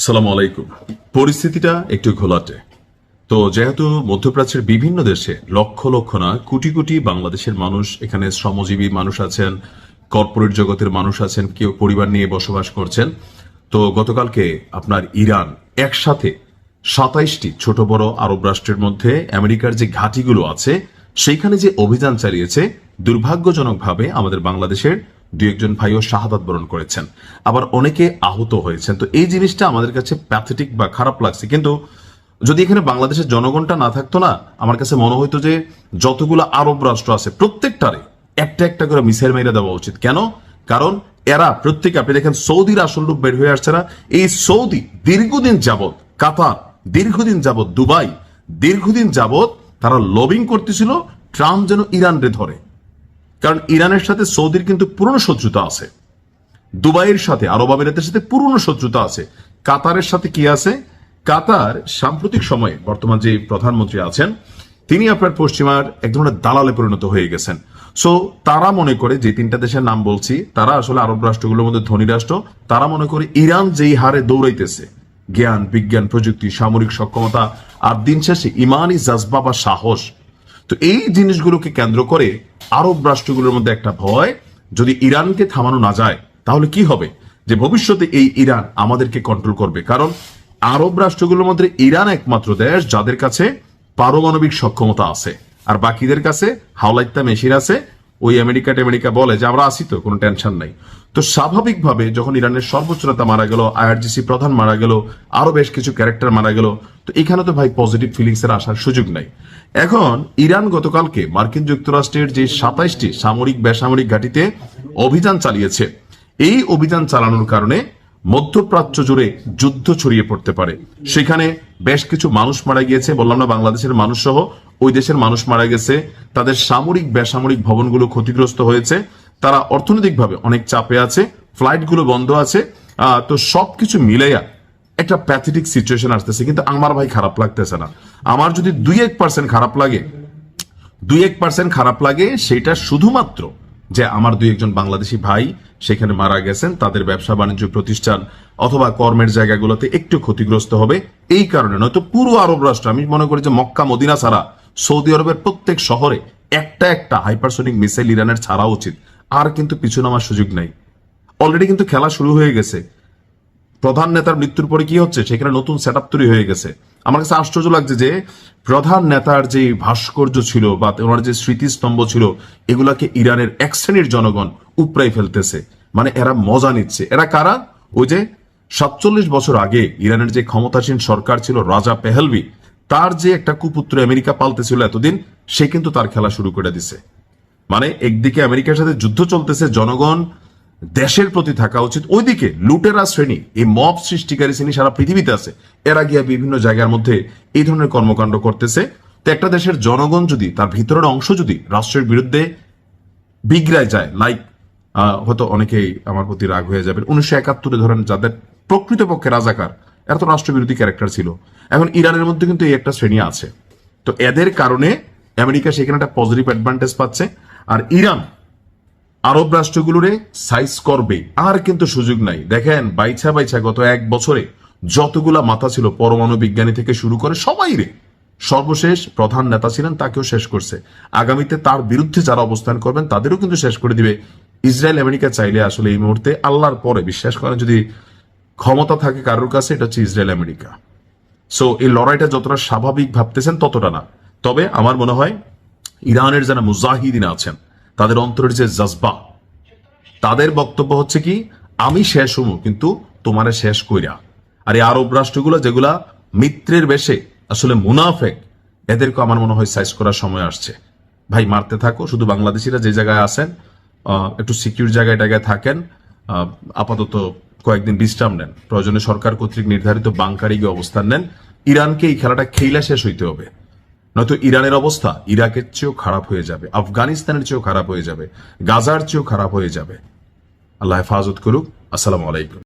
সালাম আলাইকুম। পরিস্থিতিটা একটু ঘোলাটে। তো যেহেতু মধ্যপ্রাচ্যের বিভিন্ন দেশে লক্ষ লক্ষ না কোটি কোটি বাংলাদেশের মানুষ, এখানে শ্রমজীবী মানুষ আছেন, কর্পোরেট জগতের মানুষ আছেন, কেউ পরিবার নিয়ে বসবাস করছেন। তো গতকালকে আপনার ইরান একসাথে 27টি ছোট বড় আরব রাষ্ট্রের মধ্যে আমেরিকার যে ঘাঁটিগুলো আছে সেইখানে যে অভিযান চালিয়েছে, দুর্ভাগ্যজনকভাবে আমাদের বাংলাদেশের দু একজন ভাইও শাহাদাত বরণ করেছেন, আবার অনেকে আহত হয়েছেন। তো এই জিনিসটা আমাদের কাছে প্যাথেটিক বা খারাপ লাগছে। কিন্তু যদি এখানে বাংলাদেশের জনগণটা না থাকতো না, আমার কাছে মনে হইতো যে যতগুলো আরব রাষ্ট্র আছে প্রত্যেকটারে একটা একটা করে মিসাইল মেরে দেওয়া উচিত। কেন? কারণ এরা প্রত্যেকে, আপনি দেখেন সৌদির আসল রূপ বের হয়ে আসছে না। এই সৌদি দীর্ঘদিন যাবৎ, কাতার দীর্ঘদিন যাবৎ, দুবাই দীর্ঘদিন যাবৎ তারা লবিং করতেছিল ট্রাম্প যেন ইরানরে ধরে। কারণ ইরানের সাথে সৌদির কিন্তু পুরনো শত্রুতা আছে, দুবাইয়ের সাথে, আরব আমিরাতের সাথে পুরনো শত্রুতা আছে, কাতারের সাথে কি আছে। কাতার সাম্প্রতিক সময়ে বর্তমান যে প্রধানমন্ত্রী আছেন তিনি আপনার পশ্চিমার এক ধরনের দালালে পরিণত হয়ে গেছেন। সো তারা মনে করে, যে তিনটা দেশের নাম বলছি তারা আসলে আরব রাষ্ট্রগুলোর মধ্যে ধনী রাষ্ট্র, তারা মনে করে ইরান যেই হারে দৌড়াইতেছে জ্ঞান বিজ্ঞান প্রযুক্তি সামরিক সক্ষমতা আর দিন শেষে ইমানি জাজবা বা সাহস, তো এই জিনিসগুলোকে কেন্দ্র করে আরব রাষ্ট্রগুলোর মধ্যে একটা ভয়, যদি ইরানকে থামানো না যায় তাহলে কি হবে, যে ভবিষ্যতে এই ইরান আমাদেরকে কন্ট্রোল করবে। কারণ আরব রাষ্ট্রগুলোর মধ্যে ইরান একমাত্র দেশ যাদের কাছে পারমাণবিক সক্ষমতা আছে, আর বাকিদের কাছে হাওলাইত্যা মেশিন আছে। ওই আমেরিকা বলে যে আমরা আসি, তো কোনো টেনশন নাই। তো স্বাভাবিকভাবে যখন ইরানের সর্বোচ্চ নেতা মারা গেল, আইআরজিসি প্রধান মারা গেল, আরো বেশ কিছু ক্যারেক্টার মারা গেল, তো এখানে তো ভাই পজিটিভ ফিলিংস এর আসার সুযোগ নাই। এখন ইরান গতকালকে মার্কিন যুক্তরাষ্ট্রের যে 27টি সামরিক বেসামরিক ঘাঁটিতে অভিযান চালিয়েছে, এই অভিযান চালানোর কারণে মধ্যপ্রাচ্য জুড়ে যুদ্ধ ছড়িয়ে পড়তে পারে। সেখানে বেশ কিছু মানুষ মারা গিয়েছে, বললাম না, বাংলাদেশের মানুষ সহ ওই দেশের মানুষ মারা গেছে, তাদের সামরিক বেসামরিক ভবনগুলো ক্ষতিগ্রস্ত হয়েছে, তারা অর্থনৈতিকভাবে অনেক চাপে আছে, ফ্লাইটগুলো বন্ধ আছে। তো সবকিছু মিলাইয়া একটা প্যাথেটিক সিচুয়েশন আসতেছে। কিন্তু আমার ভাই খারাপ লাগতেছে না। আমার যদি 2-1% খারাপ লাগে সেটা শুধুমাত্র যে আমার 2-1 বাংলাদেশি ভাই সেখানে মারা গেছেন, তাদের ব্যবসা বাণিজ্য প্রতিষ্ঠান অথবা কর্মের জায়গাগুলোতে একটু ক্ষতিগ্রস্ত হবে এই কারণে। নয়তো পুরো আরব রাষ্ট্র, আমি মনে করি যে মক্কা মদিনা ছাড়া সৌদি আরবের প্রত্যেক শহরে একটা হাইপারসোনিক মিসাইল ইরানের ছাড়া উচিত। আর কিন্তু পিছু নামার সুযোগ নাই। অলরেডি কিন্তু খেলা শুরু হয়ে গেছে। প্রধান নেতার মৃত্যুর পরে কি হচ্ছে, সেখানে নতুন সেট আপ তৈরি হয়ে গেছে। আমার কাছে আশ্চর্য লাগছে যে প্রধান নেতার যে ভাস্কর্য ছিল বা ওনার যে স্মৃতিস্তম্ভ ছিল, এগুলাকে ইরানের এক শ্রেণীর জনগণ উপড়াই ফেলতেছে। মানে এরা মজা নিচ্ছে। এরা কারা? ওই যে 47 বছর আগে ইরানের যে ক্ষমতাসীন সরকার ছিল রাজা পেহেলভি, তার যে একটা কুপুত্র আমেরিকা পালতেছিল এতদিন, সে কিন্তু তার খেলা শুরু করে দিছে। মানে একদিকে আমেরিকার সাথে যুদ্ধ চলতেছে, জনগণ দেশের প্রতি থাকা উচিত, ওইদিকে লুটেরা শ্রেণী, এই মব সৃষ্টিকারী শ্রেণী সারা পৃথিবীতে আছে, এরা গিয়া বিভিন্ন জায়গার মধ্যে এই ধরনের কর্মকাণ্ড করতেছে। তো একটা দেশের জনগণ যদি, তার ভিতরের অংশ যদি রাষ্ট্রের বিরুদ্ধে বিগড়ায় যায়, লাইক হয়তো অনেকেই আমার প্রতি রাগ হয়ে যাবেন, 1971 ধরেন যাদের প্রকৃতপক্ষে রাজাকার, এরা তো রাষ্ট্রবিরোধী ক্যারেক্টার ছিল। এখন ইরানের মধ্যে কিন্তু এই একটা শ্রেণী আছে। তো এদের কারণে আমেরিকা সেখানে একটা পজিটিভ অ্যাডভান্টেজ পাচ্ছে, আর ইরান আরব রাষ্ট্রগুলোরে সাইজ করবে, আর কিন্তু সুযোগ নাই। দেখেন বাইছা গত 1 বছরে যতগুলা মাথা ছিল, পরমাণু বিজ্ঞানী থেকে শুরু করে সবাই রে, সর্বশেষ প্রধান নেতা ছিলেন তাকেও শেষ করছে। আগামীতে তার বিরুদ্ধে যারা অবস্থান করবেন তাদেরও কিন্তু শেষ করে দিবে। ইসরায়েল আমেরিকা চাইলে আসলে এই মুহূর্তে আল্লাহর পরে বিশ্বাস করেন যদি ক্ষমতা থাকে কারোর কাছে, এটা হচ্ছে ইসরায়েল আমেরিকা। সো এই লড়াইটা যতটা স্বাভাবিক ভাবতেছেন ততটা না। তবে আমার মনে হয় ইরানের যারা মুজাহিদিন আছেন, তাদের অন্তরের যে জজবা, তাদের বক্তব্য হচ্ছে কি, আমি শেষ হবো কিন্তু তোমারে শেষ কইরা। আর এই আরব রাষ্ট্রগুলো যেগুলা মিত্রের বেশে আসলে মুনাফেক, এদেরকে আমার মনে হয় সাইজ করার সময় আসছে। ভাই মারতে থাকো, শুধু বাংলাদেশিরা যে জায়গায় আছেন একটু সিকিউর জায়গায় থাকেন, আপাতত কয়েকদিন বিশ্রাম নেন, প্রয়োজনে সরকার কর্তৃক নির্ধারিত বাংকারে গিয়ে অবস্থান নেন। ইরানকে এই খেলাটা খেলা শেষ হইতে হবে, নয়তো ইরানের অবস্থা ইরাকের চেয়েও খারাপ হয়ে যাবে, আফগানিস্তানের চেয়েও খারাপ হয়ে যাবে, গাজার চেয়েও খারাপ হয়ে যাবে। আল্লাহ হেফাজত করুক। আসসালামু আলাইকুম।